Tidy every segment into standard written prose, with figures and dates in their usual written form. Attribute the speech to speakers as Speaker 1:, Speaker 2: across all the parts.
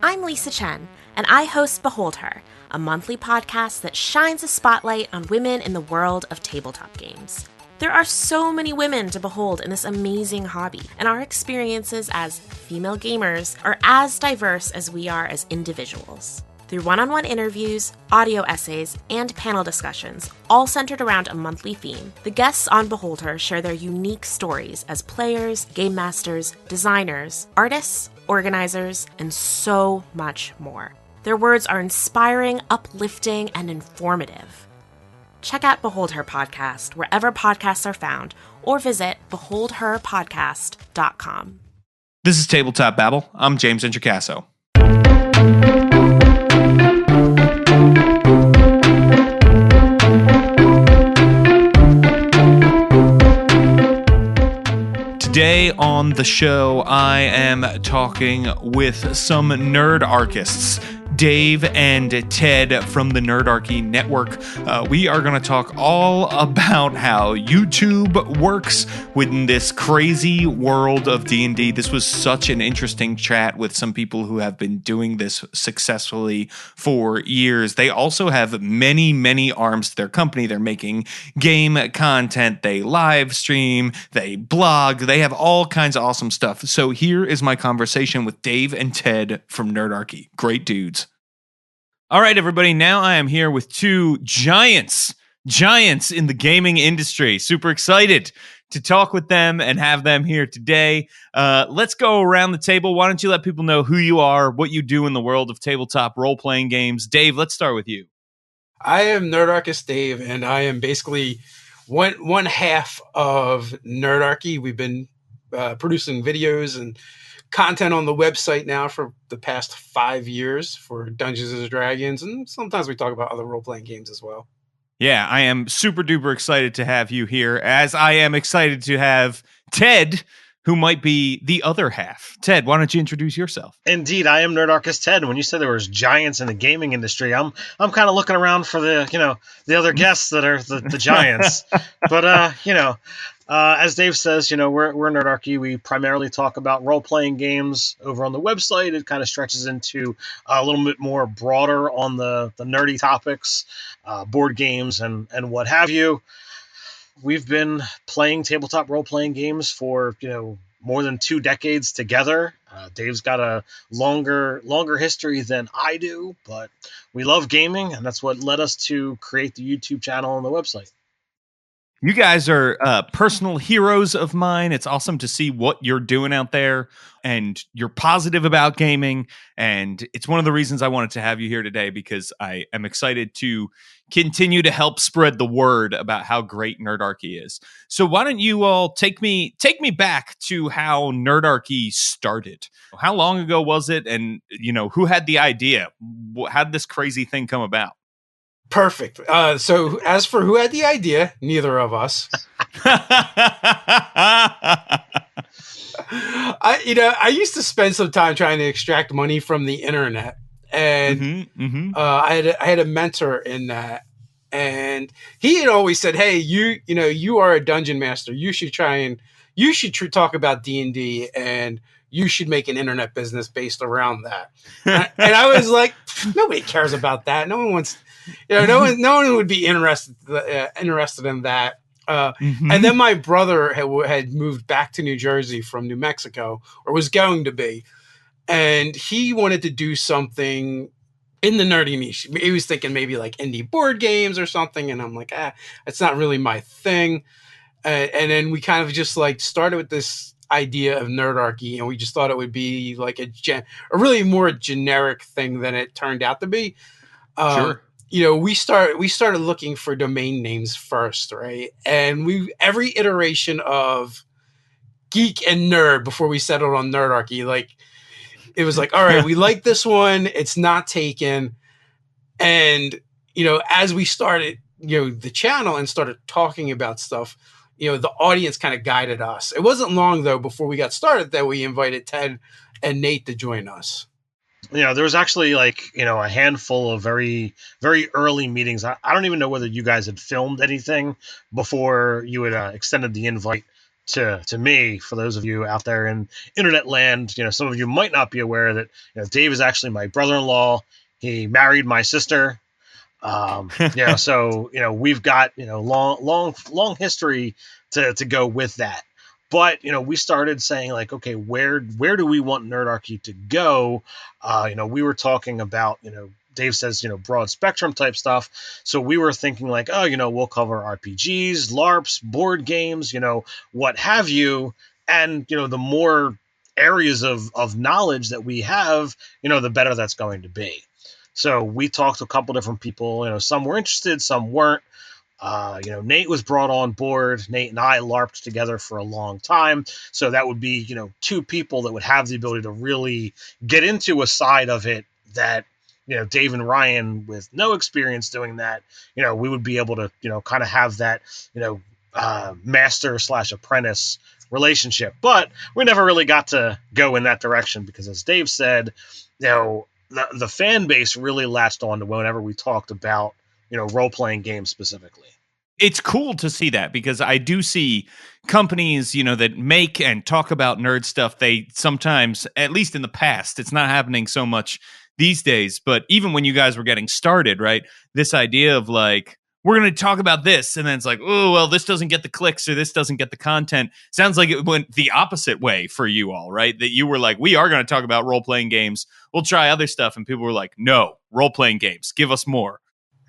Speaker 1: I'm Lisa Chen, and I host Behold Her, a monthly podcast that shines a spotlight on women in the world of tabletop games. There are so many women to behold in this amazing hobby, and our experiences as female gamers are as diverse as we are as individuals. Through one-on-one interviews, audio essays, and panel discussions, all centered around a monthly theme, the guests on Behold Her share their unique stories as players, game masters, designers, artists, organizers, and so much more. Their words are inspiring, uplifting, and informative. Check out Behold Her Podcast wherever podcasts are found, or visit beholdherpodcast.com.
Speaker 2: This is Tabletop Babble. I'm James Introcaso. Today on the show, I am talking with some Nerdarchists, Dave and Ted from the Nerdarchy Network. We are going to talk all about how YouTube works within this crazy world of D&D. This was such an interesting chat with some people who have been doing this successfully for years. They also have many, many arms to their company. They're making game content, they live stream, they blog, they have all kinds of awesome stuff. So here is my conversation with Dave and Ted from Nerdarchy. Great dudes. All right, everybody. Now I am here with two giants in the gaming industry. Super excited to talk with them and have them here today. Let's go around the table. Why don't you let people know who you are, what you do in the world of tabletop role-playing games? Dave, let's start with you.
Speaker 3: I am Nerdarchist Dave, and I am basically one half of Nerdarchy. We've been producing videos and content on the website now for the past 5 years for Dungeons and Dragons, and sometimes we talk about other role-playing games as well.
Speaker 2: Yeah, I am super duper excited to have you here, as I am excited to have Ted, who might be the other half. Ted, why don't you introduce yourself?
Speaker 4: Indeed, I am Nerdarchist Ted. When you said there was giants in the gaming industry, I'm kind of looking around for the other guests that are the giants. But as Dave says, we're Nerdarchy. We primarily talk about role-playing games over on the website. It kind of stretches into a little bit more broader on the nerdy topics, board games and what have you. We've been playing tabletop role-playing games for, more than 2 decades together. Dave's got a longer history than I do, but we love gaming, and that's what led us to create the YouTube channel and the website.
Speaker 2: You guys are personal heroes of mine. It's awesome to see what you're doing out there, and you're positive about gaming. And it's one of the reasons I wanted to have you here today, because I am excited to continue to help spread the word about how great Nerdarchy is. So why don't you all take me back to how Nerdarchy started? How long ago was it? And, who had the idea? How did this crazy thing come about?
Speaker 3: Perfect. So as for who had the idea, neither of us. I used to spend some time trying to extract money from the internet, and I had a mentor in that, and he had always said, "Hey, you are a dungeon master. You should talk about D&D, and you should make an internet business based around that." And I was like, nobody cares about that. No one wants. No one would be interested in that. And then my brother had moved back to New Jersey from New Mexico, or was going to be, and he wanted to do something in the nerdy niche. He was thinking maybe like indie board games or something, and I'm like, it's not really my thing. And then we kind of just like started with this idea of Nerdarchy, and we just thought it would be like a really more generic thing than it turned out to be.
Speaker 2: Sure.
Speaker 3: We started looking for domain names first, right? And every iteration of geek and nerd before we settled on Nerdarchy, like it was like, all right, we like this one, it's not taken. And as we started the channel and started talking about stuff, the audience kind of guided us. It wasn't long though before we got started that we invited Ted and Nate to join us.
Speaker 4: There was actually a handful of very, very early meetings. I don't even know whether you guys had filmed anything before you had extended the invite to me, for those of you out there in internet land, some of you might not be aware that Dave is actually my brother-in-law. He married my sister. So we've got long history to go with that. But we started saying, like, okay, where do we want Nerdarchy to go? We were talking about Dave says broad spectrum type stuff. So we were thinking like, we'll cover RPGs, LARPs, board games, what have you, and the more areas of knowledge that we have, the better that's going to be. So we talked to a couple different people. Some were interested, some weren't. Nate was brought on board. Nate and I LARPed together for a long time. So that would be, two people that would have the ability to really get into a side of it that, Dave and Ryan with no experience doing that, we would be able to, kind of have that, master / apprentice relationship. But we never really got to go in that direction because, as Dave said, the fan base really latched on to whenever we talked about, role-playing games specifically.
Speaker 2: It's cool to see that because I do see companies, that make and talk about nerd stuff. They sometimes, at least in the past, it's not happening so much these days, but even when you guys were getting started, right? This idea of like, we're going to talk about this. And then it's like, oh, well, this doesn't get the clicks or this doesn't get the content. Sounds like it went the opposite way for you all, right? That you were like, we are going to talk about role-playing games. We'll try other stuff. And people were like, no, role-playing games. Give us more.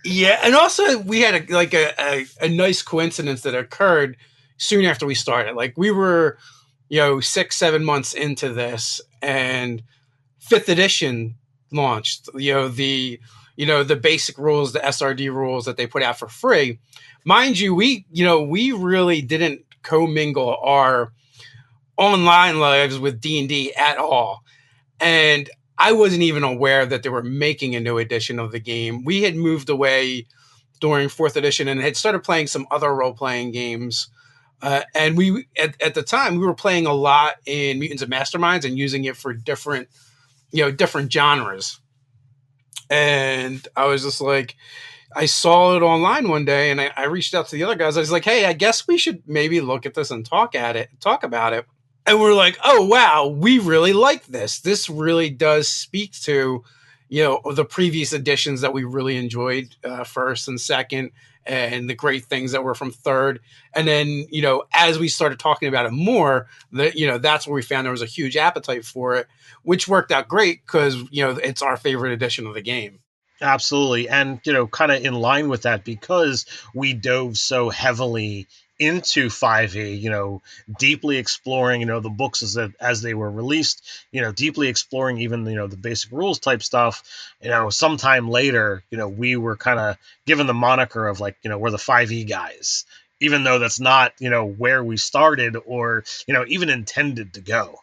Speaker 3: Yeah. And also we had a nice coincidence that occurred soon after we started. Like we were, 6-7 months into this and 5th edition launched, the basic rules, the SRD rules that they put out for free. Mind you, we really didn't commingle our online lives with D&D at all. And I wasn't even aware that they were making a new edition of the game. We had moved away during 4th edition and had started playing some other role-playing games. And we, at the time, we were playing a lot in Mutants and Masterminds and using it for different genres. And I was just like, I saw it online one day and I reached out to the other guys. I was like, hey, I guess we should maybe look at this and talk about it. And we're like, oh, wow, we really like this. This really does speak to, the previous editions that we really enjoyed, 1st and 2nd, and the great things that were from 3rd. And then, as we started talking about it more, that's where we found there was a huge appetite for it, which worked out great because, it's our favorite edition of the game.
Speaker 4: Absolutely. And, kind of in line with that, because we dove so heavily into 5e, deeply exploring, the books as they were released, deeply exploring even, the basic rules type stuff, sometime later, we were kind of given the moniker of like, we're the 5e guys, even though that's not, where we started or, even intended to go.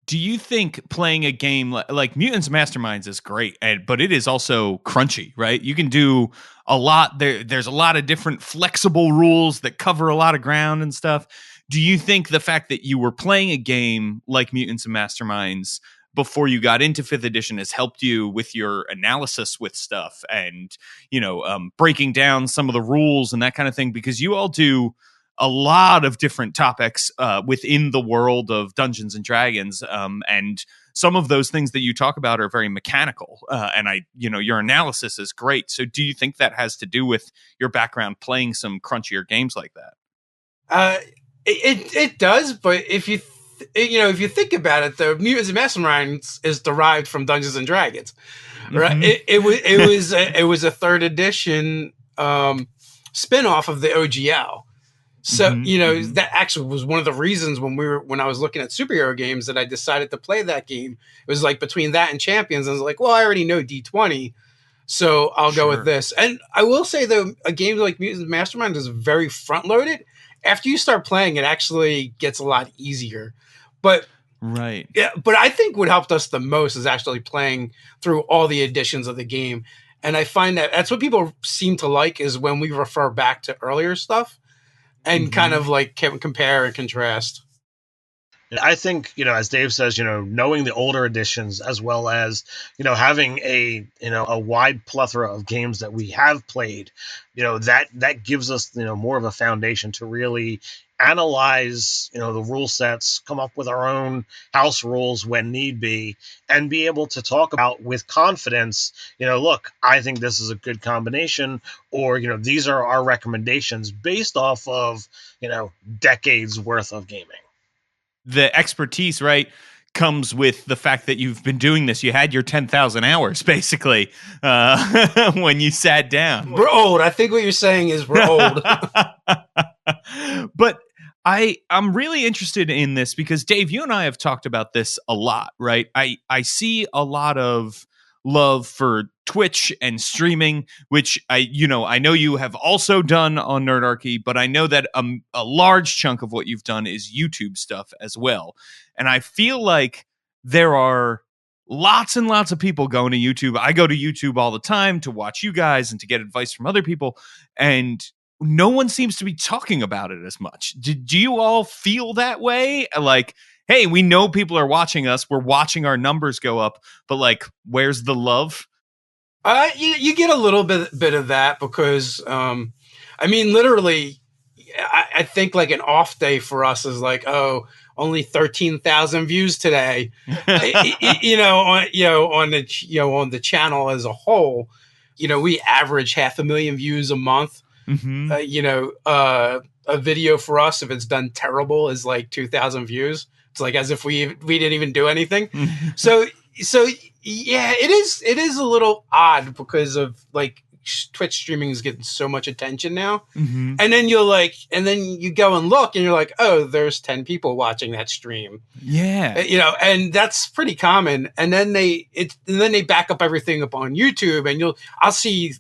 Speaker 2: Do you think playing a game like Mutants Masterminds is great, but it is also crunchy, right? You can do a lot. There's a lot of different flexible rules that cover a lot of ground and stuff. Do you think the fact that you were playing a game like Mutants and Masterminds before you got into 5th edition has helped you with your analysis with stuff and, breaking down some of the rules and that kind of thing? Because you all do a lot of different topics within the world of Dungeons and Dragons. And some of those things that you talk about are very mechanical. And your analysis is great. So do you think that has to do with your background playing some crunchier games like that?
Speaker 3: It does. But if you think about it, the Mutants and Masterminds is derived from Dungeons and Dragons, right? Mm-hmm. It was a 3rd edition spinoff of the OGL. So, that actually was one of the reasons when I was looking at superhero games that I decided to play that game. It was like between that and Champions, I was like, well, I already know D20, so I'll go with this. And I will say, though, a game like Mutants Mastermind is very front-loaded. After you start playing, it actually gets a lot easier. But
Speaker 2: right.
Speaker 3: Yeah, but I think what helped us the most is actually playing through all the editions of the game. And I find that's what people seem to like is when we refer back to earlier stuff and kind of like compare and contrast.
Speaker 4: I think, as Dave says, knowing the older editions as well as, having a wide plethora of games that we have played, that gives us, more of a foundation to really analyze, the rule sets, come up with our own house rules when need be, and be able to talk about with confidence, look, I think this is a good combination, or, these are our recommendations based off of, decades worth of gaming.
Speaker 2: The expertise, right, comes with the fact that you've been doing this. You had your 10,000 hours, basically, when you sat down.
Speaker 3: We're old. I think what you're saying is we're old.
Speaker 2: But I'm really interested in this because, Dave, you and I have talked about this a lot, right? I see a lot of love for Twitch and streaming, which I know you have also done on Nerdarchy, but I know that a large chunk of what you've done is YouTube stuff as well. And I feel like there are lots and lots of people going to YouTube. I go to YouTube all the time to watch you guys and to get advice from other people, and no one seems to be talking about it as much. Do you all feel that way? Like, hey, we know people are watching us. We're watching our numbers go up, but like, where's the love?
Speaker 3: You get a little bit of that because, literally, I think like an off day for us is like, oh, only 13,000 views today, on the channel as a whole. We average 500,000 views a month.
Speaker 2: Mm-hmm.
Speaker 3: A video for us, if it's done terrible, is like 2,000 views. It's like as if we didn't even do anything. So yeah, it is a little odd because of like Twitch streaming is getting so much attention now.
Speaker 2: Mm-hmm.
Speaker 3: And then you go and look and you're like, oh, there's 10 people watching that stream.
Speaker 2: Yeah.
Speaker 3: And that's pretty common. And then they back up everything up on YouTube, and I'll see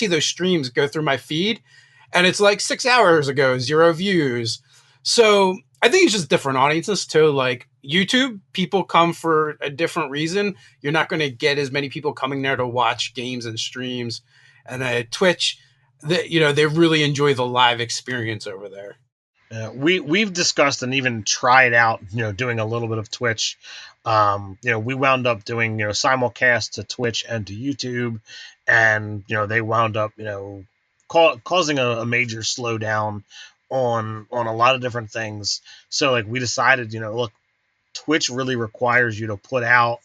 Speaker 3: those streams go through my feed, and it's like 6 hours ago, 0 views. So I think it's just different audiences too. Like YouTube, people come for a different reason. You're not going to get as many people coming there to watch games and streams. And Twitch, they really enjoy the live experience over there.
Speaker 4: We've discussed and even tried out, doing a little bit of Twitch. We wound up doing, simulcast to Twitch and to YouTube, and, they wound up, causing a major slowdown on a lot of different things. So like we decided, look, Twitch really requires you to put out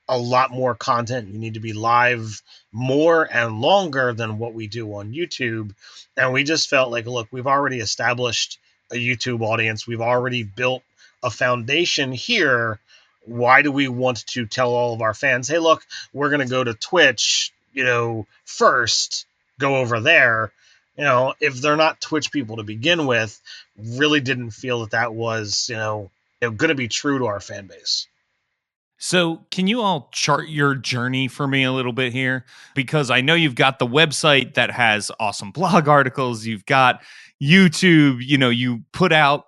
Speaker 4: a lot more content. You need to be live more and longer than what we do on YouTube. And we just felt like, look, we've already established a YouTube audience. We've already built a foundation here. Why do we want to tell all of our fans, hey, look, we're going to go to Twitch, first, go over there. If they're not Twitch people to begin with, really didn't feel that was, going to be true to our fan base.
Speaker 2: So can you all chart your journey for me a little bit here? Because I know you've got the website that has awesome blog articles. You've got YouTube, you put out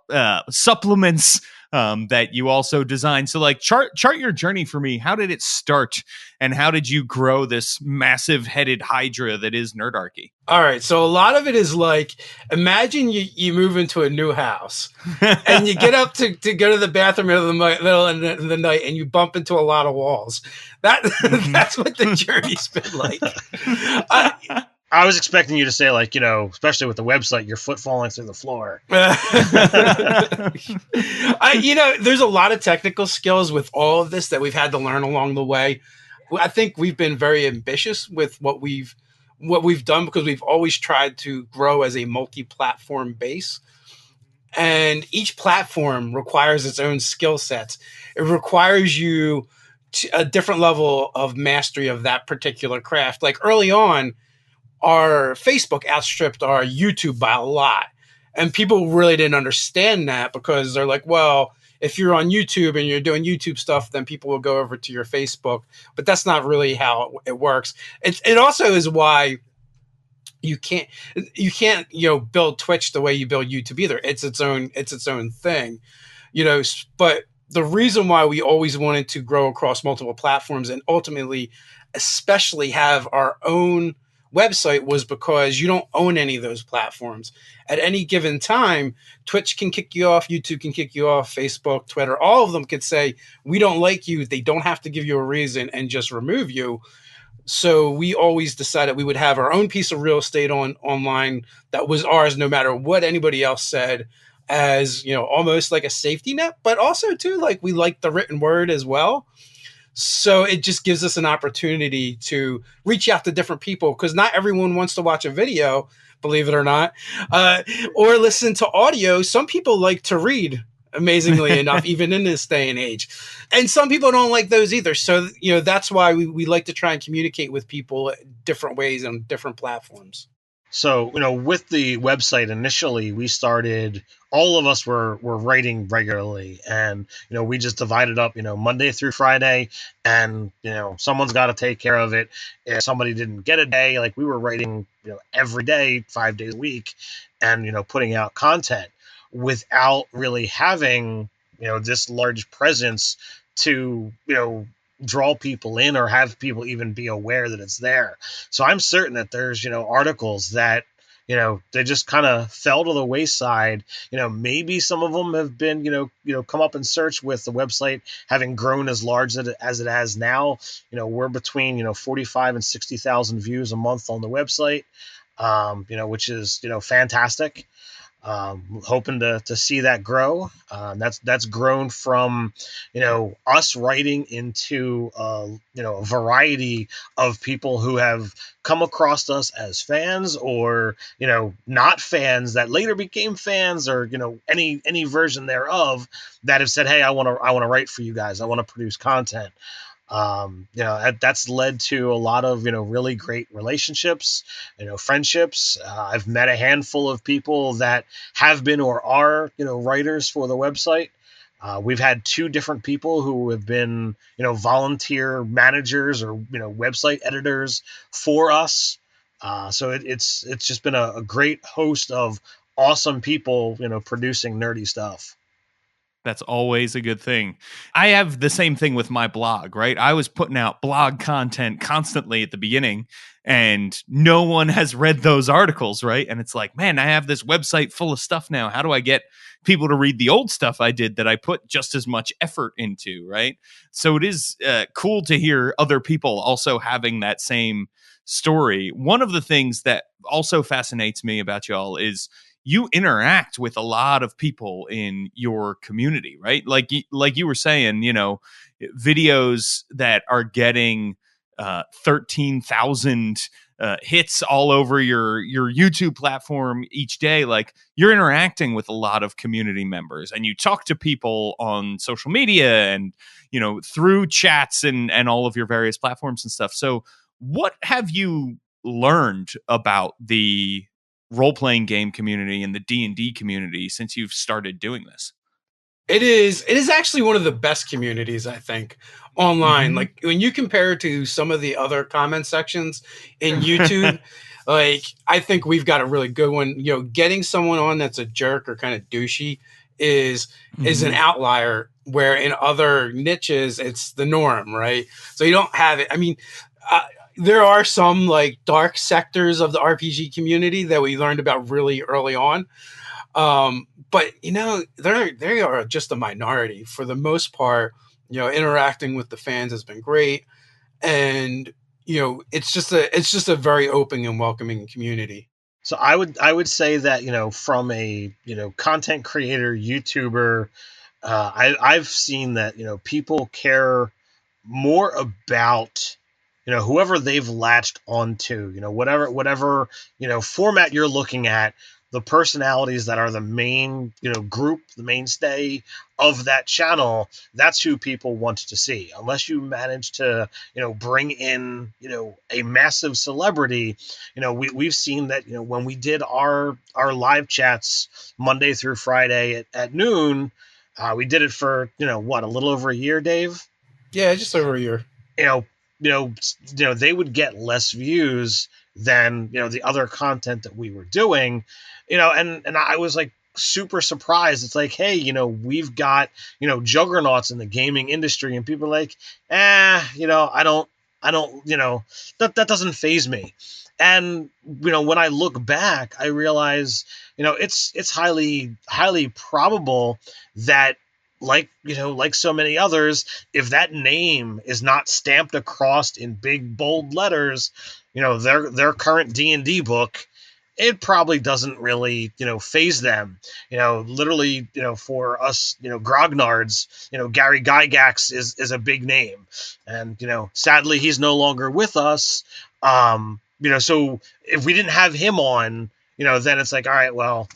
Speaker 2: supplements that you also design. So like chart your journey for me. How did it start, and how did you grow this massive headed hydra that is Nerdarchy?
Speaker 3: All right. So a lot of it is like, imagine you move into a new house and you get up to go to the bathroom in the middle of the night, and you bump into a lot of walls. That's what the journey's been like.
Speaker 4: I was expecting you to say, like, especially with the website, your foot falling through the floor.
Speaker 3: There's a lot of technical skills with all of this that we've had to learn along the way. I think we've been very ambitious with what we've done, because we've always tried to grow as a multi-platform base. And each platform requires its own skill sets. It requires you a different level of mastery of that particular craft. Like early on, our Facebook outstripped our YouTube by a lot. And people really didn't understand that, because they're like, well, if you're on YouTube and you're doing YouTube stuff, then people will go over to your Facebook. But that's not really how it works. It also is why you can't build Twitch the way you build YouTube either. It's its own thing, but the reason why we always wanted to grow across multiple platforms, and ultimately especially have our own website was because you don't own any of those platforms. At any given time, Twitch can kick you off, YouTube can kick you off, Facebook, Twitter, all of them could say, we don't like you. They don't have to give you a reason and just remove you. So we always decided we would have our own piece of real estate online that was ours, no matter what anybody else said, as, almost like a safety net, but also too, like, we like the written word as well. So it just gives us an opportunity to reach out to different people, because not everyone wants to watch a video, believe it or not, or listen to audio. Some people like to read, amazingly enough, even in this day and age. And some people don't like those either. So, that's why we like to try and communicate with people different ways on different platforms.
Speaker 4: So, with the website initially, we started, all of us were writing regularly, and, we just divided up, Monday through Friday, and, someone's got to take care of it. If somebody didn't get a day, like, we were writing, every day, 5 days a week, and, putting out content without really having, this large presence to, draw people in or have people even be aware that it's there. So I'm certain that there's, articles that, they just kind of fell to the wayside. Maybe some of them have been, come up in search with the website having grown as large as it has now. We're between, 45 and 60,000 views a month on the website, which is, fantastic. Hoping to see that grow. That's grown from, us writing into, a variety of people who have come across us as fans, or, not fans that later became fans, or, any version thereof that have said, hey, I want to write for you guys. I want to produce content. That's led to a lot of, really great relationships, friendships. I've met a handful of people that have been or are, writers for the website. We've had 2 different people who have been, volunteer managers or, website editors for us. So it's just been a great host of awesome people, producing nerdy stuff.
Speaker 2: That's always a good thing. I have the same thing with my blog, right? I was putting out blog content constantly at the beginning, and no one has read those articles, right? And it's like, man, I have this website full of stuff now. How do I get people to read the old stuff I did that I put just as much effort into, right? So it is cool to hear other people also having that same story. One of the things that also fascinates me about y'all is you interact with a lot of people in your community, right? Like you were saying, videos that are getting 13,000 hits all over your YouTube platform each day. Like, you're interacting with a lot of community members, and you talk to people on social media and, through chats and all of your various platforms and stuff. So what have you learned about the role-playing game community and the D&D community since you've started doing this?
Speaker 3: It is actually one of the best communities, I think, online. Mm-hmm. Like, when you compare it to some of the other comment sections in YouTube, like, I think we've got a really good one. Getting someone on that's a jerk or kind of douchey is an outlier, where in other niches it's the norm, right? So you don't have it. I mean, there are some, like, dark sectors of the RPG community that we learned about really early on. But, they are just a minority. For the most part, interacting with the fans has been great. And, it's just a very open and welcoming community.
Speaker 4: So I would say that, from a, content creator, YouTuber, I've seen that, people care more about, whoever they've latched onto, whatever, format you're looking at, the personalities that are the main, group, the mainstay of that channel, that's who people want to see. Unless you manage to, bring in, a massive celebrity, we've seen that, when we did our live chats Monday through Friday at noon, we did it for, a little over a year, Dave?
Speaker 3: Yeah, just over a year.
Speaker 4: They would get less views than, the other content that we were doing, and I was like super surprised. It's like, hey, we've got, juggernauts in the gaming industry, and people are like, I I don't, that doesn't faze me. And, when I look back, I realize, it's highly, highly probable that, like so many others, if that name is not stamped across in big bold letters, their current D&D book, it probably doesn't really, phase them. Literally, for us, grognards, Gary Gygax is a big name, and sadly he's no longer with us. So if we didn't have him on, then it's like, all right, well,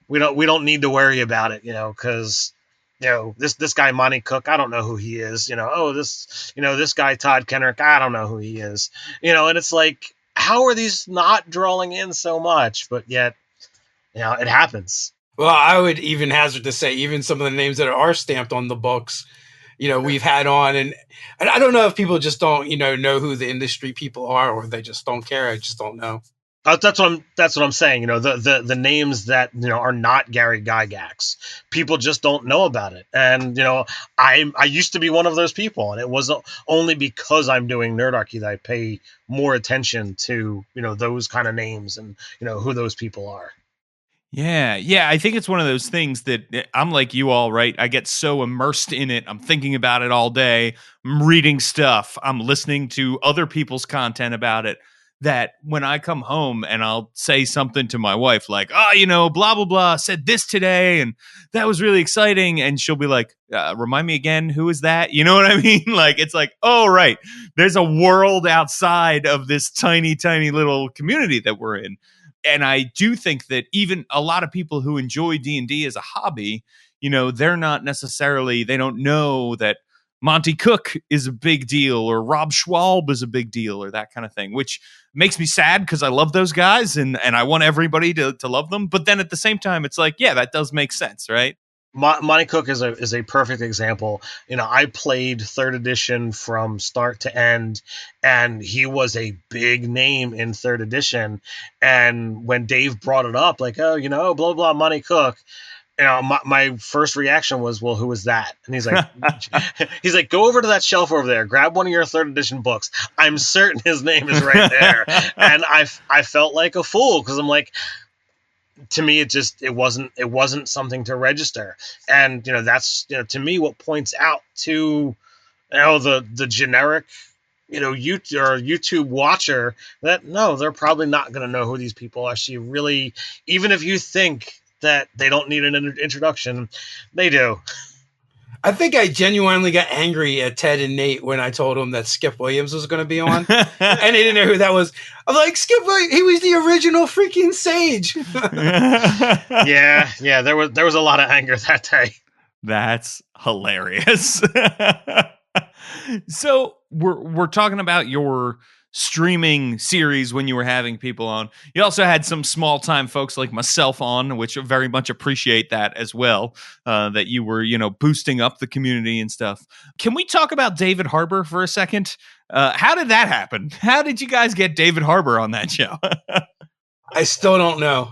Speaker 4: we don't need to worry about it, because this guy Monty Cook, I don't know who he is. This guy Todd Kenrick, I don't know who he is. And it's like, how are these not drawing in so much? But yet, it happens.
Speaker 3: Well, I would even hazard to say, even some of the names that are stamped on the books, we've had on, and I don't know if people just don't, know who the industry people are, or they just don't care. I just don't know.
Speaker 4: That's what I'm saying. The names that are not Gary Gygax, people just don't know about it. And I used to be one of those people, and it was only because I'm doing Nerdarchy that I pay more attention to those kind of names and who those people are.
Speaker 2: Yeah. I think it's one of those things that I'm like you all, right? I get so immersed in it. I'm thinking about it all day. I'm reading stuff. I'm listening to other people's content about it, that when I come home and I'll say something to my wife like, blah, blah, blah, said this today, and that was really exciting. And she'll be like, remind me again, who is that? You know what I mean? Like, it's like, oh, right. There's a world outside of this tiny, tiny little community that we're in. And I do think that even a lot of people who enjoy D&D as a hobby, they're not necessarily, they don't know that Monty Cook is a big deal, or Rob Schwalb is a big deal, or that kind of thing, which makes me sad because I love those guys and I want everybody to love them. But then at the same time, it's like, yeah, that does make sense, right?
Speaker 4: Monty Cook is a perfect example. I played 3rd edition from start to end, and he was a big name in 3rd edition. And when Dave brought it up, like, blah, blah, Monty Cook, my first reaction was, well, who is that? And he's like, go over to that shelf over there, grab one of your 3rd edition books. I'm certain his name is right there. And I felt like a fool, because I'm like, to me, it wasn't something to register. And, that's, to me, what points out to, the generic, YouTube watcher, that no, they're probably not going to know who these people are. She really, even if you think that they don't need an introduction, they do.
Speaker 3: I think I genuinely got angry at Ted and Nate when I told them that Skip Williams was going to be on, and they didn't know who that was. I'm like, Skip Williams, he was the original freaking Sage.
Speaker 4: Yeah, there was a lot of anger that day.
Speaker 2: That's hilarious. So we're talking about your streaming series when you were having people on. You also had some small time folks like myself on, which I very much appreciate that as well, that you were, boosting up the community and stuff. Can we talk about David Harbour for a second? How did that happen? How did you guys get David Harbour on that show?
Speaker 3: I still don't know.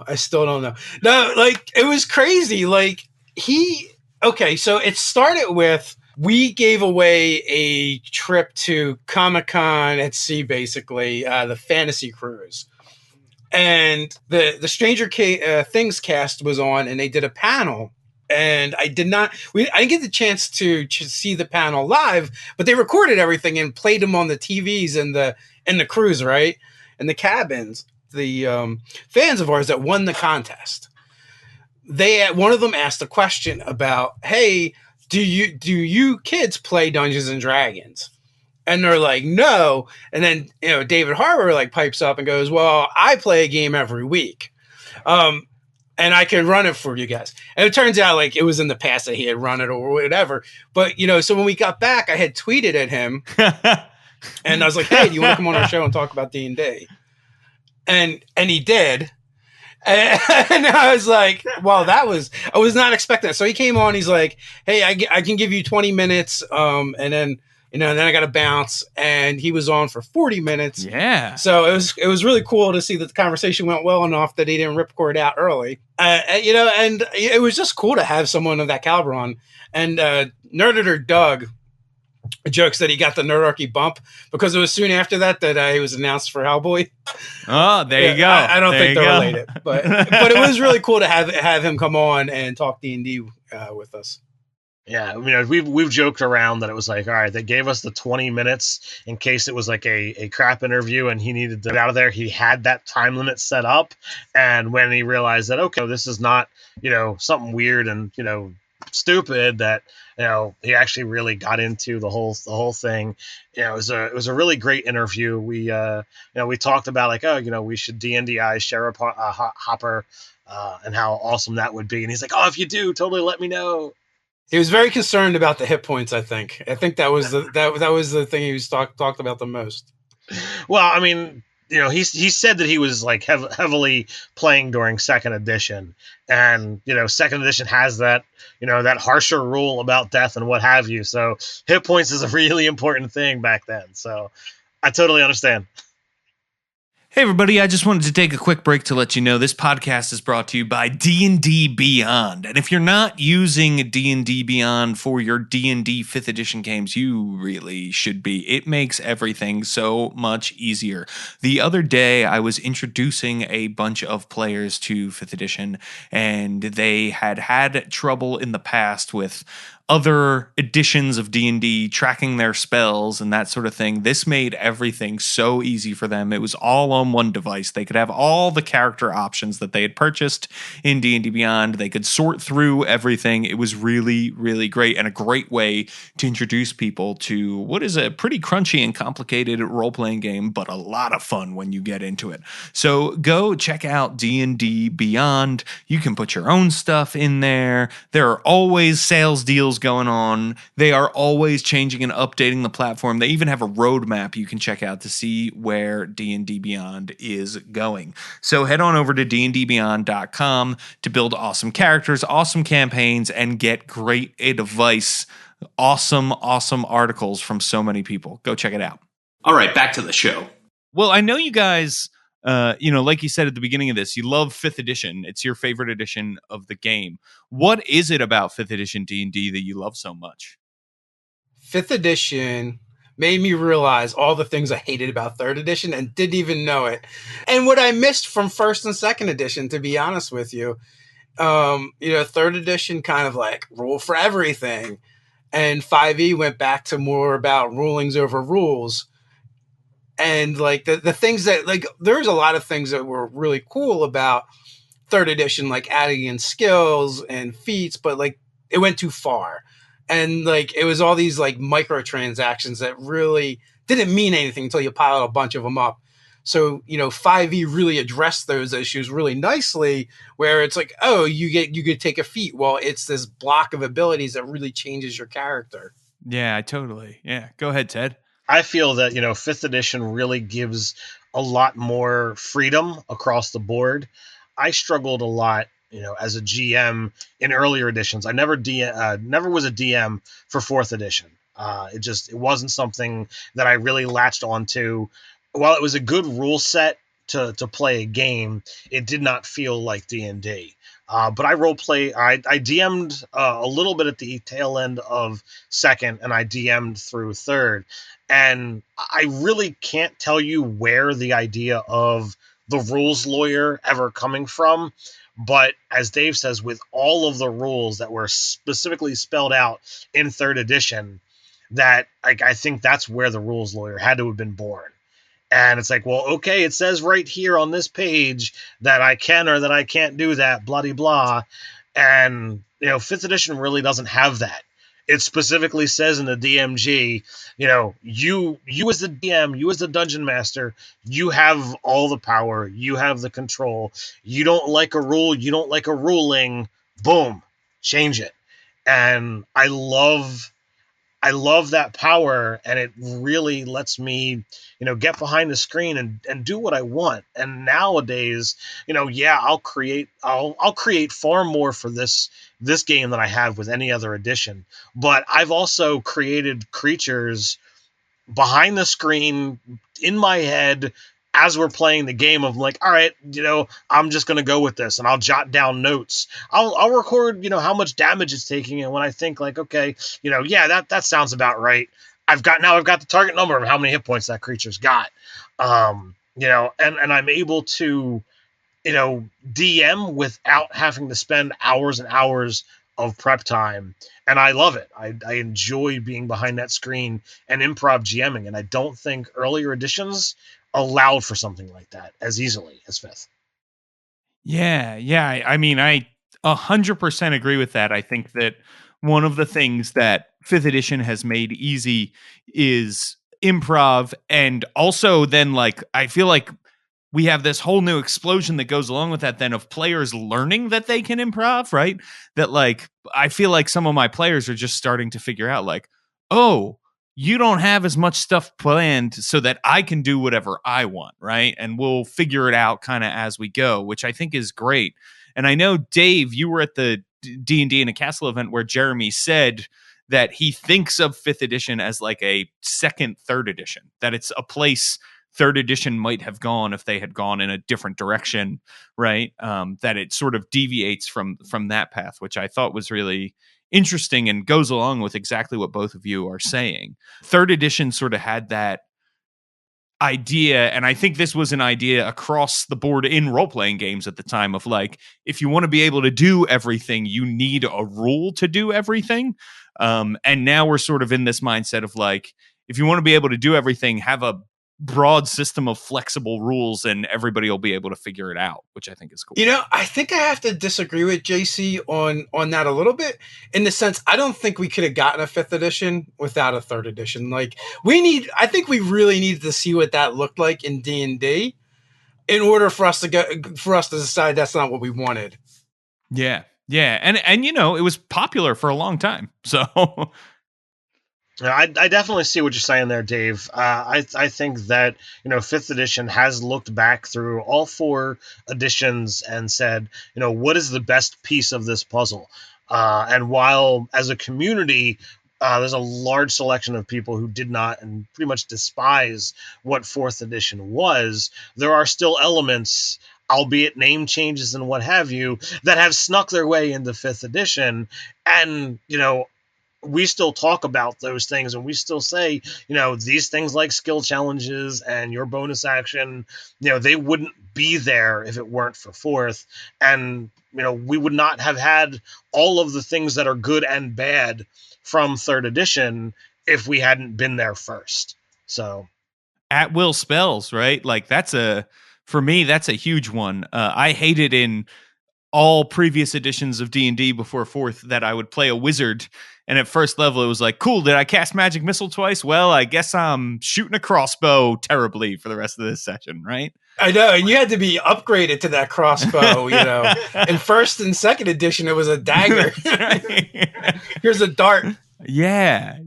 Speaker 3: No, like, it was crazy. Like, so it started with, we gave away a trip to Comic-Con at Sea, basically, the fantasy cruise. And the Stranger Things cast was on, and they did a panel. And I didn't get the chance to see the panel live, but they recorded everything and played them on the TVs in the cruise, right? In the cabins. The fans of ours that won the contest, one of them asked a question about, hey, do you kids play Dungeons and Dragons? And they're like, no. And then, David Harbour pipes up and goes, well, I play a game every week. And I can run it for you guys. And it turns out it was in the past that he had run it or whatever. But, so when we got back, I had tweeted at him and I was like, hey, do you want to come on our show and talk about D&D? And he did. And I was like, well, I was not expecting that. So he came on, he's like, hey, I can give you 20 minutes. And then, then I got to bounce, and he was on for 40 minutes.
Speaker 2: Yeah.
Speaker 3: So it was really cool to see that the conversation went well enough that he didn't ripcord out early. And it was just cool to have someone of that caliber on. And Nerdator Doug, jokes that he got the Nerdarchy bump because it was soon after that he was announced for Hellboy.
Speaker 2: Oh, there you go.
Speaker 3: I don't think they're related, but it was really cool to have him come on and talk D&D with us.
Speaker 4: Yeah, we've joked around that it was like, all right, they gave us the 20 minutes in case it was like a crap interview and he needed to get out of there. He had that time limit set up, and when he realized that, okay, this is not, something weird and, stupid, that, he actually really got into the whole thing. It was a really great interview. We we talked about like, we should D&Dize Sheriff Hopper and how awesome that would be. And he's like, oh, if you do, totally let me know.
Speaker 3: He was very concerned about the hit points. I think that was that was the thing he was talked about the most.
Speaker 4: Well, I mean, he said that he was like heavily playing during second edition, and second edition has that that harsher rule about death and what have you. So hit points is a really important thing back then. So I totally understand.
Speaker 2: Hey everybody, I just wanted to take a quick break to let you know this podcast is brought to you by D&D Beyond. And if you're not using D&D Beyond for your D&D 5th edition games, you really should be. It makes everything so much easier. The other day, I was introducing a bunch of players to 5th edition, and they had trouble in the past with other editions of D&D tracking their spells and that sort of thing. This made everything so easy for them. It was all on one device. They could have all the character options that they had purchased in D&D Beyond. They could sort through everything. It was really, really great, and a great way to introduce people to what is a pretty crunchy and complicated role-playing game, but a lot of fun when you get into it. So go check out D&D Beyond. You can put your own stuff in there. There are always sales deals going on. They are always changing and updating the platform. They even have a roadmap you can check out to see where D&D Beyond is going. So head on over to dndbeyond.com to build awesome characters, awesome campaigns, and get great advice. Awesome articles from so many people. Go check it out.
Speaker 5: All right, back to the show.
Speaker 2: Well, I know you guys, like you said at the beginning of this, you love 5th edition. It's your favorite edition of the game. What is it about 5th edition D&D that you love so much?
Speaker 3: 5th edition made me realize all the things I hated about 3rd edition and didn't even know it. And what I missed from 1st and 2nd edition, to be honest with you. 3rd edition kind of like rule for everything. And 5e went back to more about rulings over rules. And like the things that, like, there's a lot of things that were really cool about 3rd edition, like adding in skills and feats, but like it went too far. And like it was all these like microtransactions that really didn't mean anything until you piled a bunch of them up. So, 5e really addressed those issues really nicely, where it's like, oh, you could take a feat. Well, it's this block of abilities that really changes your character.
Speaker 2: Yeah, totally. Yeah. Go ahead, Ted.
Speaker 4: I feel that, 5th edition really gives a lot more freedom across the board. I struggled a lot, as a GM in earlier editions. I never was a DM for 4th edition. It wasn't something that I really latched onto. While it was a good rule set to play a game, it did not feel like D&D. But I DM'd a little bit at the tail end of 2nd, and I DM'd through 3rd. And I really can't tell you where the idea of the rules lawyer ever coming from. But as Dave says, with all of the rules that were specifically spelled out in 3rd edition, that I think that's where the rules lawyer had to have been born. And it's like, well, okay, it says right here on this page that I can or that I can't do that, blah, blah, blah. And, 5th edition really doesn't have that. It specifically says in the DMG, you as the DM, you as the dungeon master, you have all the power, you have the control. You don't like a rule, you don't like a ruling, boom, change it. And I love that power, and it really lets me, get behind the screen and do what I want. And nowadays, I'll create far more for this game than I have with any other edition. But I've also created creatures behind the screen in my head as we're playing the game of like, all right, I'm just going to go with this, and I'll jot down notes. I'll record, how much damage it's taking. And when I think like, okay, that sounds about right, I've got the target number of how many hit points that creature's got. And I'm able to, DM without having to spend hours and hours of prep time. And I love it. I enjoy being behind that screen and improv GMing. And I don't think earlier editions allowed for something like that as easily as 5th.
Speaker 2: Yeah. I mean, I 100% agree with that. I think that one of the things that 5th edition has made easy is improv. And also then, like, I feel like we have this whole new explosion that goes along with that then of players learning that they can improv, right? That, like, I feel like some of my players are just starting to figure out, like, oh, you don't have as much stuff planned so that I can do whatever I want, right? And we'll figure it out kind of as we go, which I think is great. And I know, Dave, you were at the D&D in a Castle event where Jeremy said that he thinks of 5th edition as like a second, 3rd edition, that it's a place 3rd edition might have gone if they had gone in a different direction, right? That it sort of deviates from that path, which I thought was really interesting and goes along with exactly what both of you are saying. 3rd edition sort of had that idea, and I think this was an idea across the board in role-playing games at the time of, like, if you want to be able to do everything, you need a rule to do everything. And now we're sort of in this mindset of, like, if you want to be able to do everything, have a broad system of flexible rules and everybody will be able to figure it out, which I think is cool.
Speaker 3: I think I have to disagree with JC on that a little bit, in the sense I don't think we could have gotten a 5th edition without a 3rd edition. Like, I think we really needed to see what that looked like in D&D in order for us to decide that's not what we wanted.
Speaker 2: Yeah. And it was popular for a long time. So
Speaker 4: I definitely see what you're saying there, Dave. I think that 5th edition has looked back through all 4 editions and said, what is the best piece of this puzzle? And while as a community, there's a large selection of people who did not and pretty much despise what 4th edition was, there are still elements, albeit name changes and what have you, that have snuck their way into 5th edition. And, we still talk about those things, and we still say, these things like skill challenges and your bonus action, they wouldn't be there if it weren't for 4th. And, we would not have had all of the things that are good and bad from 3rd edition if we hadn't been there first. So
Speaker 2: at will spells, right? Like, for me, that's a huge one. I hated in all previous editions of D&D before 4th that I would play a wizard, and at first level it was like, cool, did I cast magic missile twice? Well, I guess I'm shooting a crossbow terribly for the rest of this session, right?
Speaker 3: I know, and you had to be upgraded to that crossbow. In 1st and 2nd edition it was a dagger. Here's a dart.
Speaker 2: Yeah,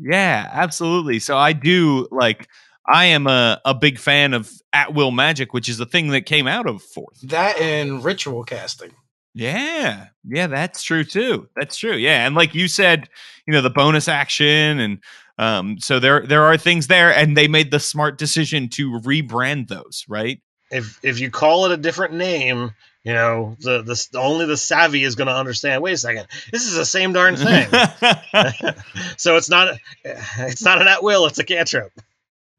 Speaker 2: absolutely. So I am a big fan of at will magic, which is the thing that came out of 4th.
Speaker 3: That and ritual casting.
Speaker 2: Yeah, that's true too. That's true. Yeah, and like you said, the bonus action, and so there are things there, and they made the smart decision to rebrand those, right?
Speaker 4: If you call it a different name, the only the savvy is going to understand. Wait a second, this is the same darn thing. So it's not an at will; it's a cantrip.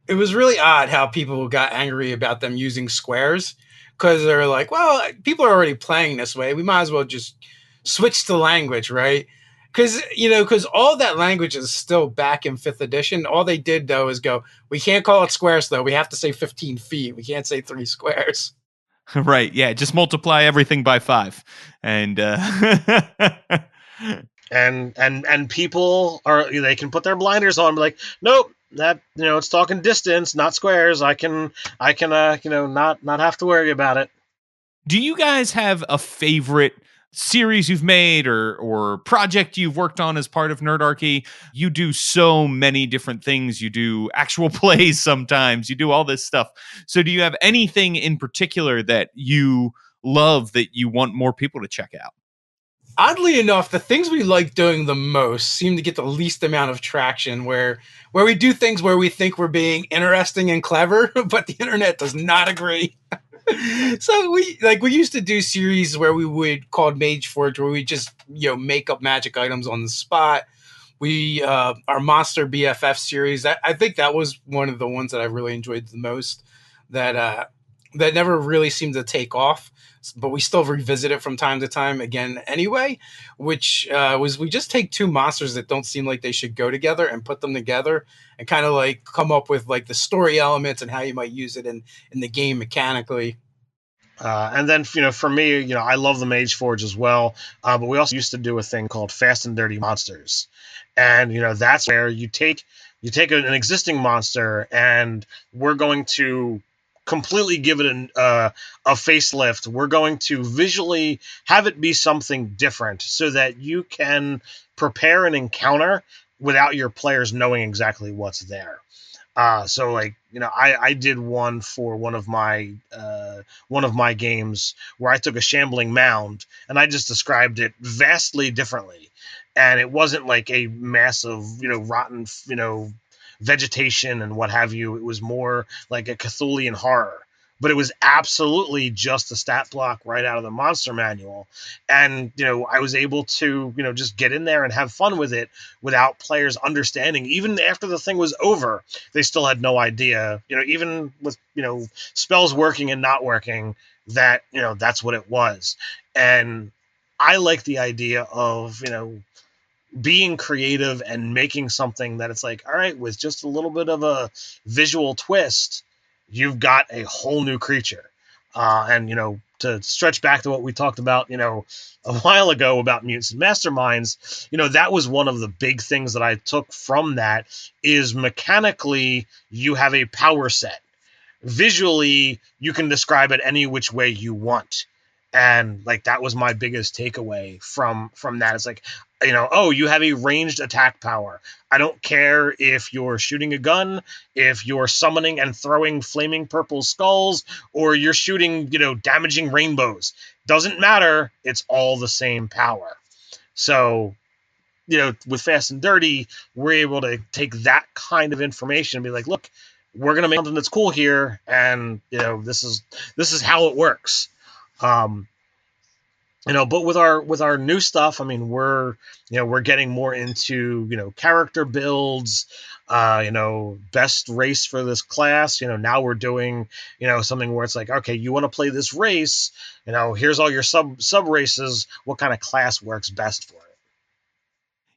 Speaker 3: It was really odd how people got angry about them using squares. Because they're like, well, people are already playing this way. We might as well just switch the language, right? Because all that language is still back in 5th edition. All they did, though, is go, we can't call it squares, though. We have to say 15 feet. We can't say 3 squares.
Speaker 2: Right, yeah. Just multiply everything by 5. And
Speaker 4: and people they can put their blinders on and be like, nope. That it's talking distance, not squares. I can not have to worry about it.
Speaker 2: Do you guys have a favorite series you've made or project you've worked on as part of Nerdarchy? You do so many different things. You do actual plays sometimes. You do all this stuff. So do you have anything in particular that you love that you want more people to check out?
Speaker 3: Oddly enough, the things we like doing the most seem to get the least amount of traction, where we do things where we think we're being interesting and clever, but the internet does not agree. So we used to do series where we would called Mage Forge, where we just make up magic items on the spot, our Monster BFF series, I think that was one of the ones that I really enjoyed the most. That never really seemed to take off, but we still revisit it from time to time again anyway. Which was we just take two monsters that don't seem like they should go together and put them together and kind of like come up with like the story elements and how you might use it in the game mechanically.
Speaker 4: And then, for me, I love the Mage Forge as well. But we also used to do a thing called Fast and Dirty Monsters. And, that's where you take an existing monster and we're going to completely give it a facelift. We're going to visually have it be something different so that you can prepare an encounter without your players knowing exactly what's there. So like, I did one for one of my games where I took a shambling mound and I just described it vastly differently. And it wasn't like a massive, rotten, vegetation and what have you. It was more like a Cthulhian horror. But it was absolutely just a stat block right out of the monster manual. And, I was able to, just get in there and have fun with it without players understanding. Even after the thing was over, they still had no idea, even with, spells working and not working, that, that's what it was. And I like the idea of, being creative and making something that it's like, all right, with just a little bit of a visual twist, you've got a whole new creature. And, to stretch back to what we talked about, a while ago about mutants and masterminds, that was one of the big things that I took from that is mechanically you have a power set. Visually, you can describe it any which way you want. And like, that was my biggest takeaway from that. It's like, you have a ranged attack power. I don't care if you're shooting a gun, if you're summoning and throwing flaming purple skulls, or you're shooting, damaging rainbows. Doesn't matter. It's all the same power. So, with Fast and Dirty, we're able to take that kind of information and be like, look, we're going to make something that's cool here. And, this is how it works. But with our new stuff, I mean, we're getting more into, character builds, best race for this class. Now we're doing, something where it's like, okay, you want to play this race, here's all your sub races. What kind of class works best for it?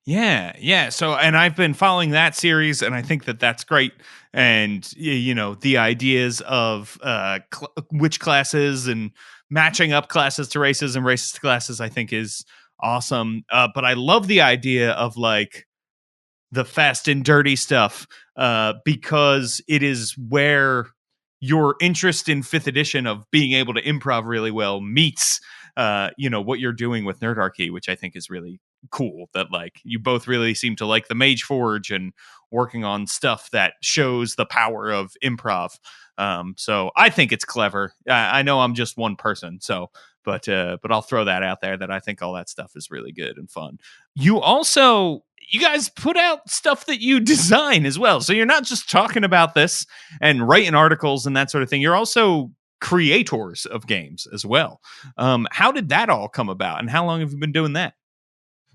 Speaker 2: Yeah. So, and I've been following that series, and I think that that's great. And the ideas of which classes and matching up classes to races and races to classes, I think is awesome. But I love the idea of like the Fast and Dirty stuff because it is where your interest in 5th edition of being able to improv really well meets what you're doing with Nerdarchy, which I think is really cool. That like you both really seem to like the Mage Forge and working on stuff that shows the power of improv. So I think it's clever. I know I'm just one person, so but I'll throw that out there that I think all that stuff is really good and fun. You guys put out stuff that you design as well. So you're not just talking about this and writing articles and that sort of thing. You're also creators of games as well. How did that all come about, and how long have you been doing that?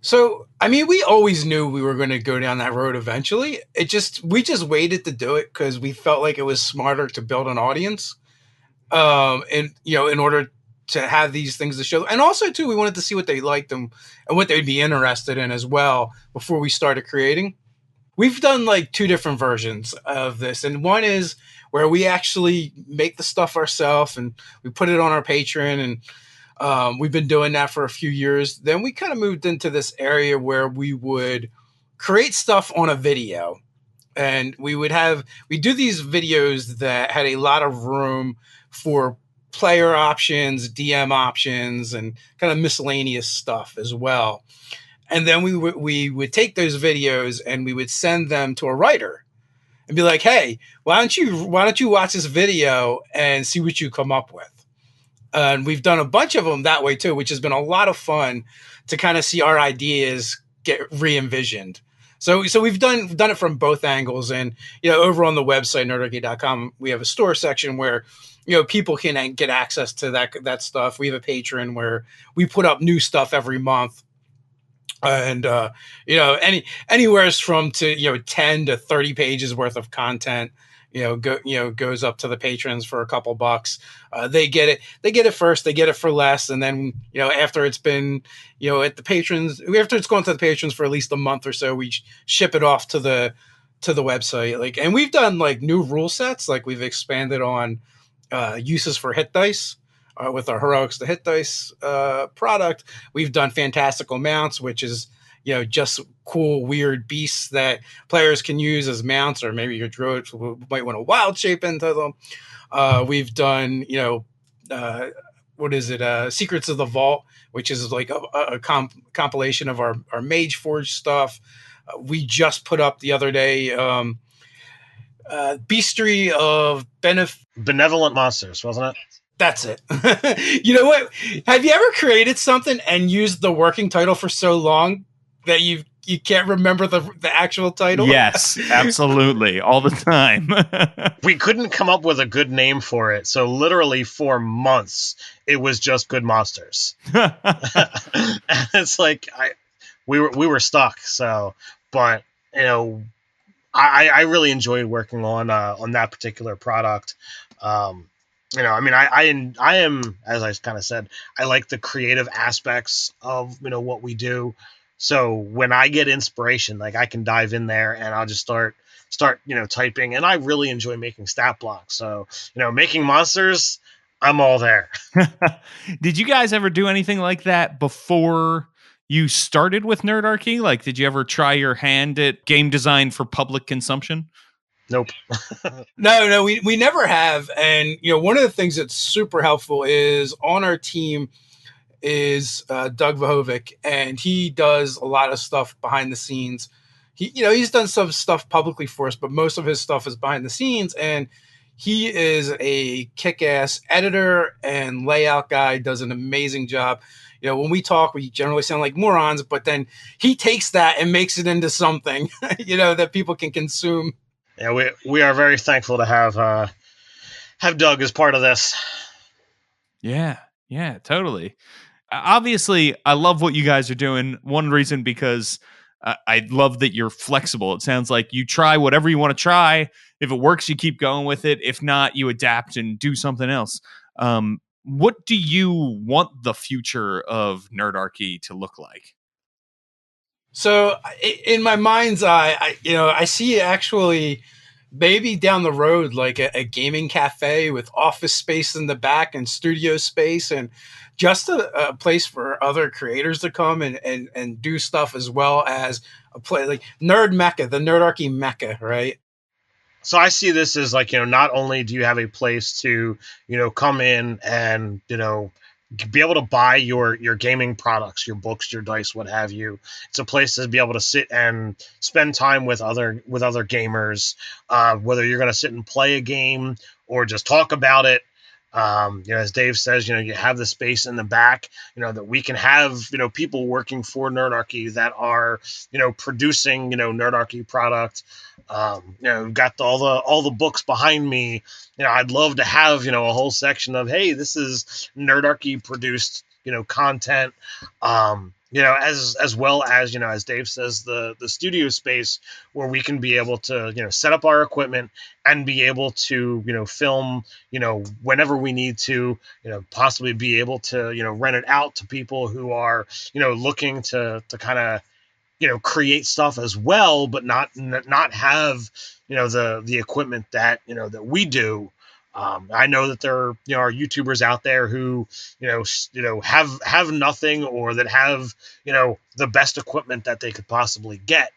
Speaker 3: So, I mean, we always knew we were going to go down that road eventually. We just waited to do it because we felt like it was smarter to build an audience, and in order to have these things to show. And also, too, we wanted to see what they liked and what they'd be interested in as well before we started creating. We've done like 2 different versions of this. And one is where we actually make the stuff ourselves and we put it on our Patreon. And we've been doing that for a few years. Then we kind of moved into this area where we would create stuff on a video. And we do these videos that had a lot of room for player options, DM options, and kind of miscellaneous stuff as well. And then we would take those videos and we would send them to a writer and be like, hey, why don't you watch this video and see what you come up with? And we've done a bunch of them that way too, which has been a lot of fun to kind of see our ideas get re-envisioned. So we've done it from both angles. And, over on the website, nerdarchy.com, we have a store section where, people can get access to that stuff. We have a Patreon where we put up new stuff every month. And anywhere from to 10 to 30 pages worth of content goes up to the patrons for a couple bucks. They get it first, they get it for less, and then after it's been at the patrons, after it's gone to the patrons for at least a month or so, we ship it off to the website. And we've done new rule sets, we've expanded on uses for hit dice. With our Heroics to Hit Dice product, we've done fantastical mounts, which is just cool, weird beasts that players can use as mounts, or maybe your druids might want to wild shape into them. We've done Secrets of the Vault, which is a compilation of our Mage Forge stuff. We just put up the other day Beastry of
Speaker 4: Benevolent Monsters, wasn't it?
Speaker 3: That's it. You know what? Have you ever created something and used the working title for so long that you can't remember the actual title?
Speaker 2: Yes, absolutely. All the time.
Speaker 4: We couldn't come up with a good name for it. So literally for months, it was just Good Monsters. And it's we were stuck. So, but I really enjoyed working on that particular product. I am, as I kind of said, I like the creative aspects of, what we do. So when I get inspiration, I can dive in there and I'll just start, typing. And I really enjoy making stat blocks. So, making monsters, I'm all there.
Speaker 2: Did you guys ever do anything like that before you started with Nerdarchy? Did you ever try your hand at game design for public consumption?
Speaker 4: Nope.
Speaker 3: No, we never have. And, one of the things that's super helpful is on our team is Doug Vahovic, and he does a lot of stuff behind the scenes. He's done some stuff publicly for us, but most of his stuff is behind the scenes. And he is a kick-ass editor and layout guy, does an amazing job. When we talk, we generally sound like morons, but then he takes that and makes it into something, that people can consume.
Speaker 4: Yeah, we are very thankful to have Doug as part of this.
Speaker 2: Yeah, totally. Obviously, I love what you guys are doing. One reason because I love that you're flexible. It sounds like you try whatever you want to try. If it works, you keep going with it. If not, you adapt and do something else. What do you want the future of Nerdarchy to look like?
Speaker 3: So in my mind's eye, I see actually maybe down the road, a gaming cafe with office space in the back and studio space, and just a place for other creators to come and do stuff, as well as a place like Nerd Mecca, the Nerdarchy Mecca, right?
Speaker 4: So I see this as not only do you have a place to, come in and, be able to buy your gaming products, your books, your dice, what have you. It's a place to be able to sit and spend time with other gamers, whether you're going to sit and play a game or just talk about it. As Dave says, you have the space in the back, that we can have, people working for Nerdarchy that are, producing, Nerdarchy product. We've got all the books behind me. I'd love to have, a whole section of, hey, this is Nerdarchy produced, content. As well as, as Dave says, the studio space where we can be able to, set up our equipment and be able to, film, whenever we need to, possibly be able to, rent it out to people who are, looking to kind of, create stuff as well, but not have, the equipment that, that we do. I know that there are YouTubers out there who, have nothing, or that have, the best equipment that they could possibly get.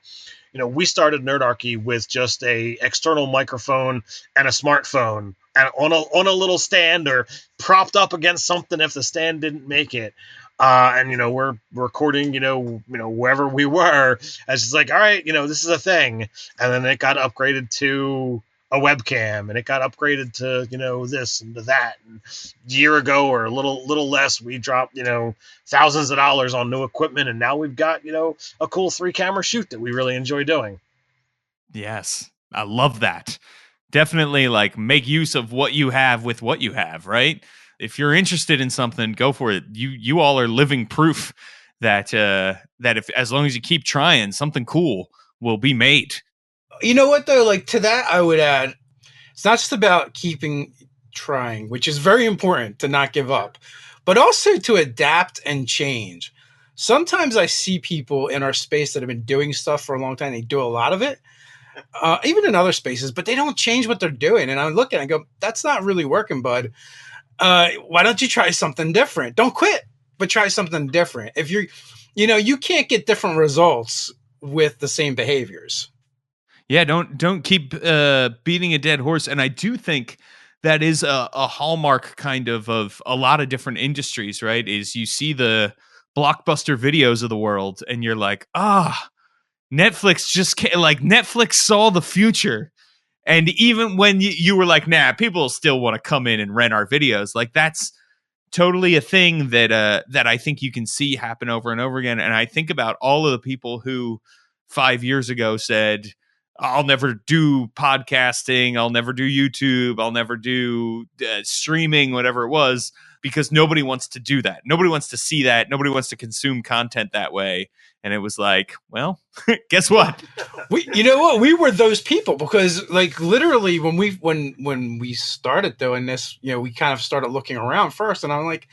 Speaker 4: We started Nerdarchy with just a external microphone and a smartphone, and on a little stand, or propped up against something if the stand didn't make it. And we're recording, wherever we were, as it's all right, this is a thing. And then it got upgraded to a webcam, and it got upgraded to, this and to that. And a year ago, or a little less, we dropped, thousands of dollars on new equipment. And now we've got, a cool 3-camera shoot that we really enjoy doing.
Speaker 2: Yes. I love that. Definitely make use of what you have with what you have, right? If you're interested in something, go for it. You all are living proof that if as long as you keep trying, something cool will be made.
Speaker 3: You know what though? Like to that, I would add, it's not just about keeping trying, which is very important to not give up, but also to adapt and change. Sometimes I see people in our space that have been doing stuff for a long time. They do a lot of it, even in other spaces, but they don't change what they're doing. And I look at it and go, that's not really working, bud. Why don't you try something different? Don't quit, but try something different. If you can't get different results with the same behaviors.
Speaker 2: Yeah, don't keep beating a dead horse. And I do think that is a hallmark kind of a lot of different industries, right? Is you see the blockbuster videos of the world and you're like, Netflix saw the future. And even when you were like, nah, people still want to come in and rent our videos. Like that's totally a thing that I think you can see happen over and over again. And I think about all of the people who 5 years ago said, I'll never do podcasting, I'll never do YouTube, I'll never do streaming, whatever it was, because nobody wants to do that. Nobody wants to see that. Nobody wants to consume content that way. And it was like, well, guess what?
Speaker 3: You know what? We were those people because, like, literally when we started doing this, we kind of started looking around first, and I'm like,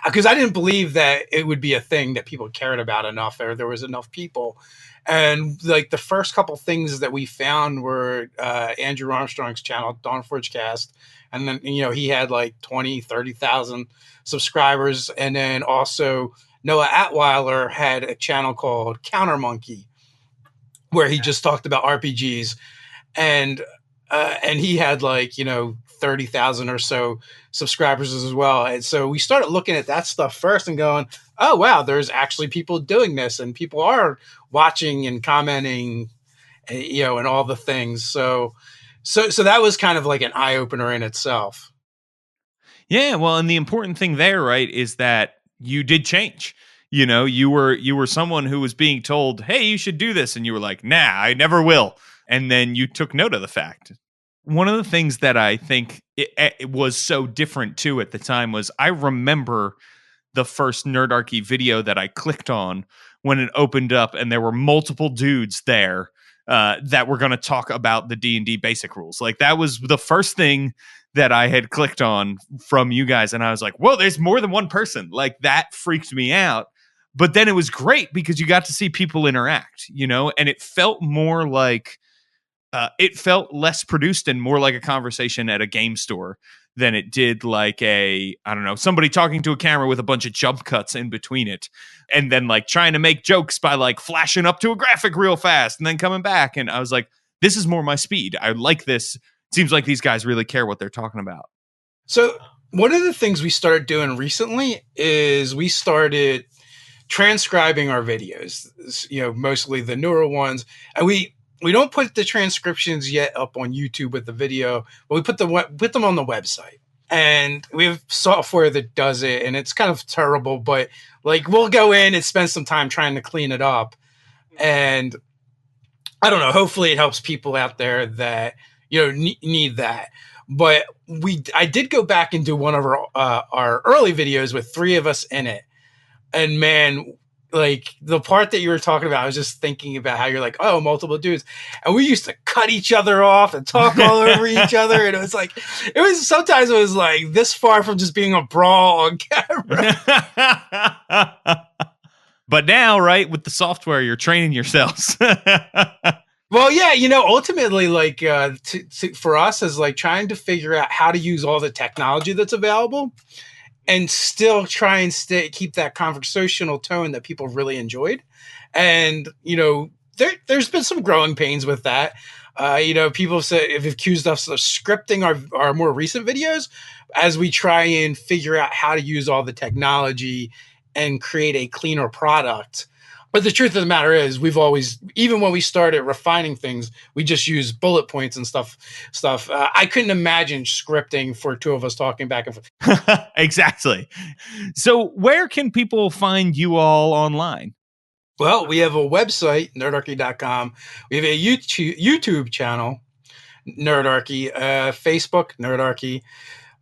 Speaker 3: because I didn't believe that it would be a thing that people cared about enough, or there was enough people. And like the first couple things that we found were Andrew Armstrong's channel, Dawn Forgecast. And then, he had like 20, 30,000 subscribers. And then also Noah Atweiler had a channel called Counter Monkey, where he just talked about RPGs. And he had like, 30,000 or so subscribers as well. And so we started looking at that stuff first and going, oh, wow, there's actually people doing this and people are watching and commenting, and all the things. So that was kind of like an eye opener in itself.
Speaker 2: Yeah. Well, and the important thing there, right, is that you did change. You were someone who was being told, hey, you should do this. And you were like, nah, I never will. And then you took note of the fact. One of the things that I think it was so different too at the time was I remember the first Nerdarchy video that I clicked on when it opened up and there were multiple dudes there that were going to talk about the D&D basic rules. Like that was the first thing that I had clicked on from you guys. And I was like, whoa, there's more than one person. Like that freaked me out. But then it was great because you got to see people interact, and it felt more like it felt less produced and more like a conversation at a game store than it did like somebody talking to a camera with a bunch of jump cuts in between it. And then like trying to make jokes by like flashing up to a graphic real fast and then coming back. And I was like, this is more my speed. I like this. It seems like these guys really care what they're talking about.
Speaker 3: So one of the things we started doing recently is we started transcribing our videos, mostly the newer ones. And we don't put the transcriptions yet up on YouTube with the video, but we put them on the website. And we have software that does it, and it's kind of terrible, but like we'll go in and spend some time trying to clean it up. And I don't know, hopefully it helps people out there that, need that. But I did go back and do one of our early videos with 3 of us in it. And man, like the part that you were talking about, I was just thinking about how you're like, oh, multiple dudes. And we used to cut each other off and talk all over each other. And sometimes it was like this far from just being a brawl on camera.
Speaker 2: But now, right, with the software, you're training yourselves.
Speaker 3: Well, yeah, ultimately, like for us is like trying to figure out how to use all the technology that's available and still try and keep that conversational tone that people really enjoyed. And, there's been some growing pains with that. People have accused us of scripting our more recent videos as we try and figure out how to use all the technology and create a cleaner product. But the truth of the matter is we've always, even when we started refining things, we just use bullet points and stuff. I couldn't imagine scripting for 2 of us talking back and forth.
Speaker 2: Exactly. So where can people find you all online?
Speaker 3: Well, we have a website, nerdarchy.com. We have a YouTube channel, Nerdarchy, Facebook, Nerdarchy.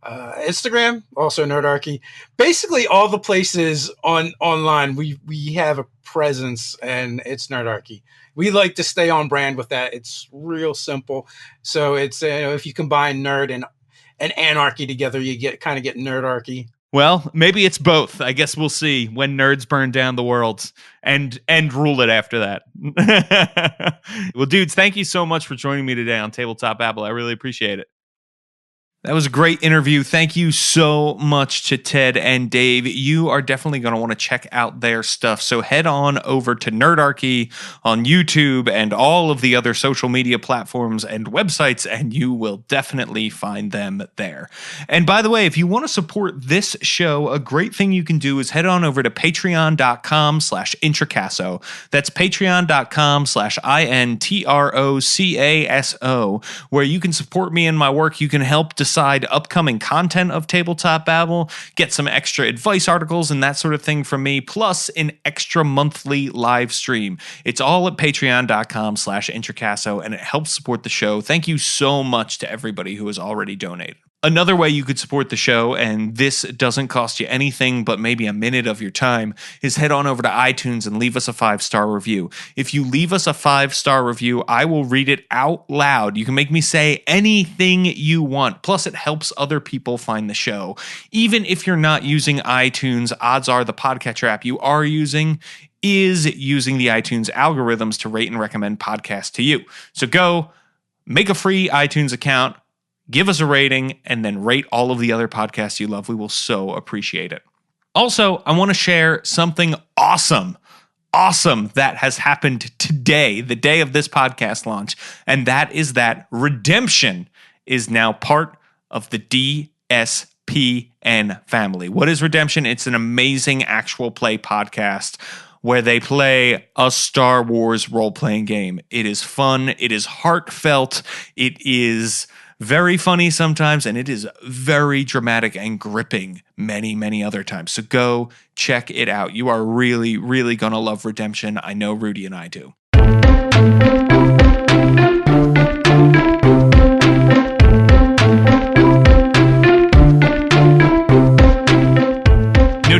Speaker 3: Instagram, also Nerdarchy. Basically, all the places online we have a presence, and it's Nerdarchy. We like to stay on brand with that. It's real simple. So it's if you combine nerd and anarchy together, you get Nerdarchy.
Speaker 2: Well, maybe it's both. I guess we'll see when nerds burn down the world and rule it after that. Well, dudes, thank you so much for joining me today on Tabletop Babble. I really appreciate it. That was a great interview. Thank you so much to Ted and Dave. You are definitely going to want to check out their stuff. So head on over to Nerdarchy on YouTube and all of the other social media platforms and websites, and you will definitely find them there. And by the way, if you want to support this show, a great thing you can do is head on over to patreon.com/Introcaso. That's patreon.com/INTROCASO, where you can support me and my work. You can help decide upcoming content of Tabletop Babble, get some extra advice articles and that sort of thing from me, plus an extra monthly live stream. It's all at patreon.com/Introcaso, and it helps support the show. Thank you so much to everybody who has already donated. Another way you could support the show, and this doesn't cost you anything but maybe a minute of your time, is head on over to iTunes and leave us a 5-star review. If you leave us a 5-star review, I will read it out loud. You can make me say anything you want. Plus, it helps other people find the show. Even if you're not using iTunes, odds are the podcatcher app you are using is using the iTunes algorithms to rate and recommend podcasts to you. So go make a free iTunes account, give us a rating, and then rate all of the other podcasts you love. We will so appreciate it. Also, I want to share something awesome that has happened today, the day of this podcast launch, and that is that Redemption is now part of the DSPN family. What is Redemption? It's an amazing actual play podcast where they play a Star Wars role-playing game. It is fun. It is heartfelt. It is very funny sometimes, and it is very dramatic and gripping many, many other times. So go check it out. You are really, really going to love Redemption. I know Rudy and I do.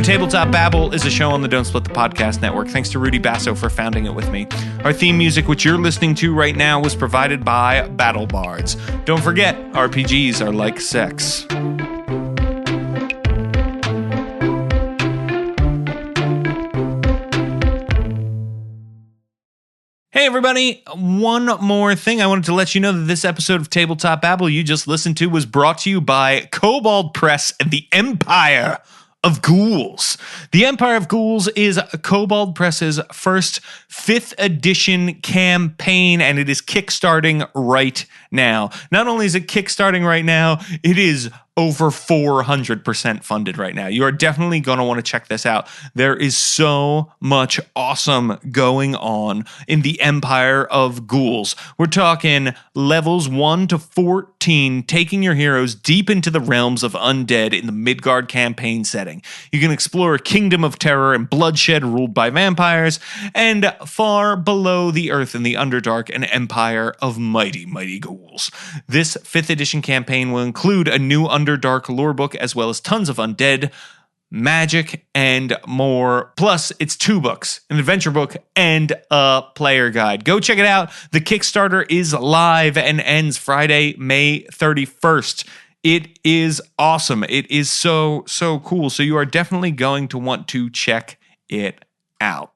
Speaker 2: Tabletop Babble is a show on the Don't Split the Podcast Network. Thanks to Rudy Basso for founding it with me. Our theme music, which you're listening to right now, was provided by Battle Bards. Don't forget, RPGs are like sex. Hey everybody, one more thing. I wanted to let you know that this episode of Tabletop Babble you just listened to was brought to you by Kobold Press and the Empire of Ghouls. The Empire of Ghouls is Kobold Press's first 5th edition campaign, and it is kickstarting right now. Not only is it kickstarting right now, it is over 400% funded right now. You are definitely going to want to check this out. There is so much awesome going on in the Empire of Ghouls. We're talking levels 1 to 14, taking your heroes deep into the realms of undead in the Midgard campaign setting. You can explore a kingdom of terror and bloodshed ruled by vampires, and far below the earth in the Underdark, an empire of mighty, mighty ghouls. This 5th edition campaign will include a new Underdark lore book, as well as tons of undead, magic, and more. Plus, it's 2 books, an adventure book and a player guide. Go check it out. The Kickstarter is live and ends Friday, May 31st. It is awesome. It is so, so cool. So you are definitely going to want to check it out.